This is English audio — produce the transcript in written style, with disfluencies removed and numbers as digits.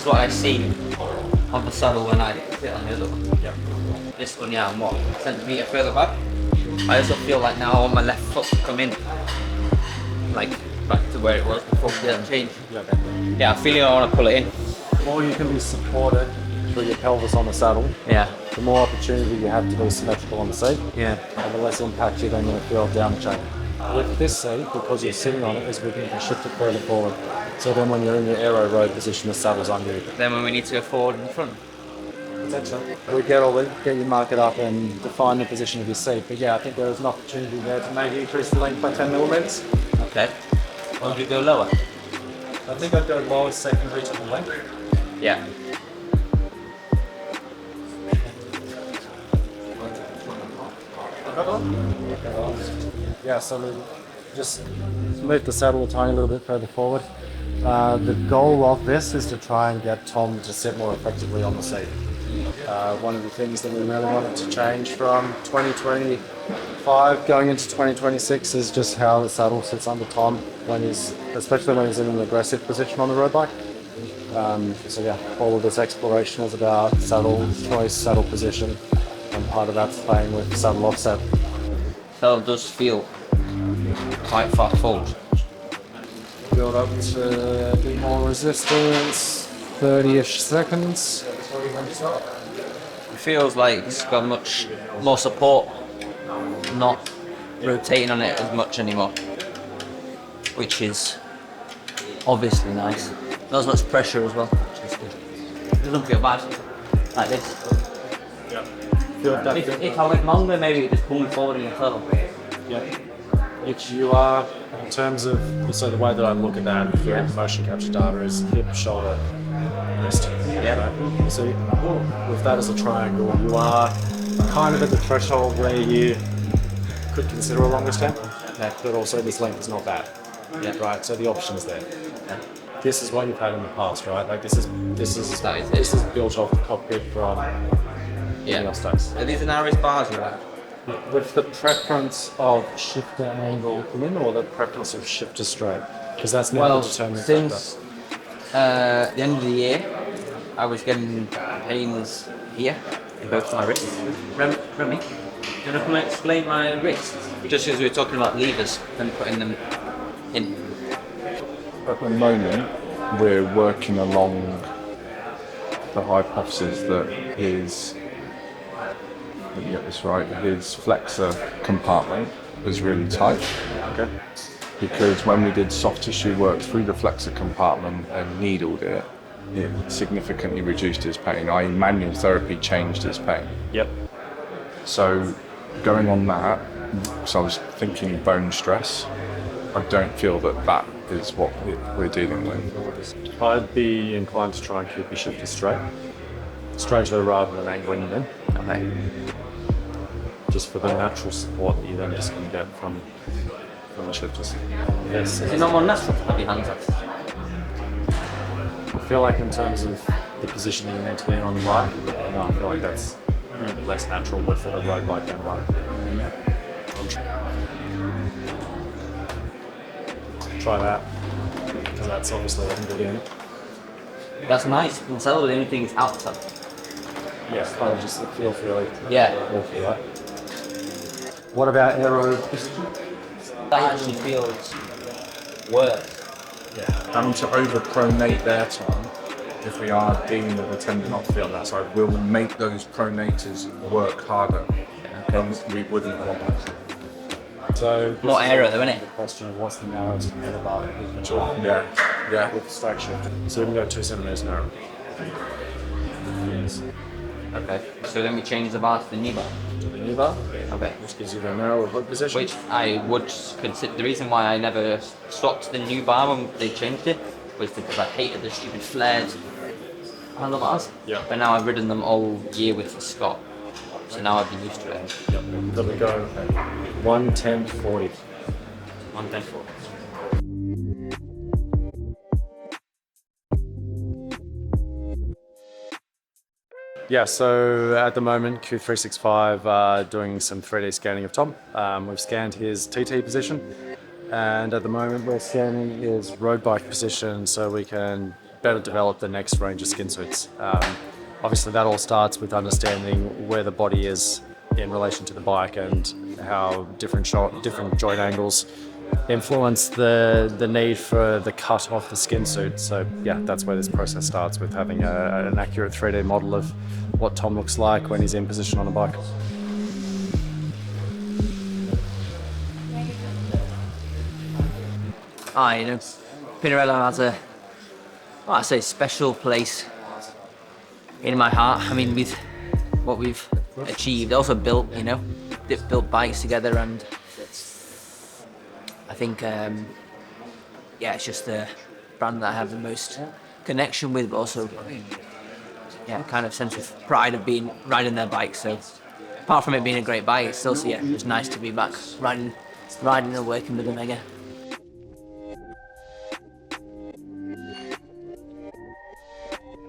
is what I see on the saddle when I sit on the other one. Yep. This one, yeah, I'm what, a centimetre further back. I also feel like now on my left foot to come in, like back to where it was before the other change. Yeah, I'm feeling I want to pull it in. The more you can be supported through your pelvis on the saddle, Yeah. the more opportunity you have to be symmetrical on the seat, Yeah. and the less impact you're then going to feel down the chain. With this seat, because you're sitting on it, is we can shift it further forward. So then when you're in your aero road position, the saddle's under you. Then when we need to go forward in front. Potentially. We get all in, get you mark it up and define the position of your seat. But yeah, I think there is an opportunity there to maybe increase the length by 10 millimeters. Okay. Or would we go lower? I think I'd go lowest secondary to the length. Yeah. Yeah, so we just move the saddle a tiny little bit further forward. The goal of this is to try and get Tom to sit more effectively on the seat. One of the things that we really wanted to change from 2025 going into 2026 is just how the saddle sits under Tom especially when he's in an aggressive position on the road bike. So yeah, all of this exploration is about saddle choice, saddle position, and part of that's playing with saddle offset. So it does feel quite far forward. Build up to a bit more resistance, 30-ish seconds. It feels like it's got much more support, not rotating on it as much anymore, which is obviously nice. Not as much pressure as well, which is good. It doesn't feel bad, like this. Yeah. If I went longer, maybe it just pulled me forward in the saddle. Yeah. If you are, in terms of, so the way that I look at that for motion capture data is hip, shoulder, wrist. Yeah. Right? So with that as a triangle, you are kind of at the threshold where you could consider a longer stem, but also this length is not bad. Yeah. Right. So the option is there. Yeah. This is what you've had in the past, right? Like this is That is it. this is built off the cockpit from Yeah. States. Are these the narrowest bars you have? With the preference of shifter angle in or the preference of shifter straight? Because that's never Well, determined. since the end of the year, I was getting pains here in both my wrists. Remy, do you want to come and explain my wrists? Just as we were talking about levers and putting them in. At the moment, we're working along the hypothesis that let me get this right, his flexor compartment was really tight. Okay. Because when we did soft tissue work through the flexor compartment and needled it, it significantly reduced his pain, i.e. manual therapy changed his pain. Yep. So going on that, so I was thinking bone stress. I don't feel that is what we're dealing with. I'd be inclined to try and keep your shifter straightly rather than angling them in. Okay. Just for the natural support that you then just can get from the shifters. Yes. Is it not more natural to have your hands up? I feel like in terms of the position you need to be in on the bike, I feel like that's less natural with a road bike than a bike. Try that, because that's obviously a good unit. That's nice. You can sell with anything is outside. Yeah, kind of just it feels really Yeah. awful, right? What about aero? That actually feels worse. Yeah, having to over-pronate there, Tom, if we are dealing with a tendinopathy on that side, will make those pronators work harder. And we wouldn't want that. So More aero though, innit? the question of what's the narrowest handlebar Yeah. with strike shift. So we can go 2 centimeters narrow. Yes. Okay. So then we change the bar to the knee bar. The knee bar, Okay. which gives you the narrower hook position. Which I would consider, the reason why I never swapped the new bar when they changed it was because I hated the stupid flared handlebars. Yeah. But now I've ridden them all year with the Scott. So now I've been used to it. Yep. Then we go 110 40. 110. Yeah, so at the moment, Q365 doing some 3D scanning of Tom. We've scanned his TT position, and at the moment we're scanning his road bike position so we can better develop the next range of skin suits. Obviously, that all starts with understanding where the body is in relation to the bike and how different joint angles influence the need for the cut of the skin suit. So yeah, that's where this process starts, with having an accurate 3D model of what Tom looks like when he's in position on a bike. You know, Pinarello has I say, special place in my heart. I mean, with what we've achieved, also built bikes together, and I think, it's just the brand that I have the most connection with, but also, kind of sense of pride of riding their bike. So, apart from it being a great bike, it's still, it's nice to be back riding and working with them again.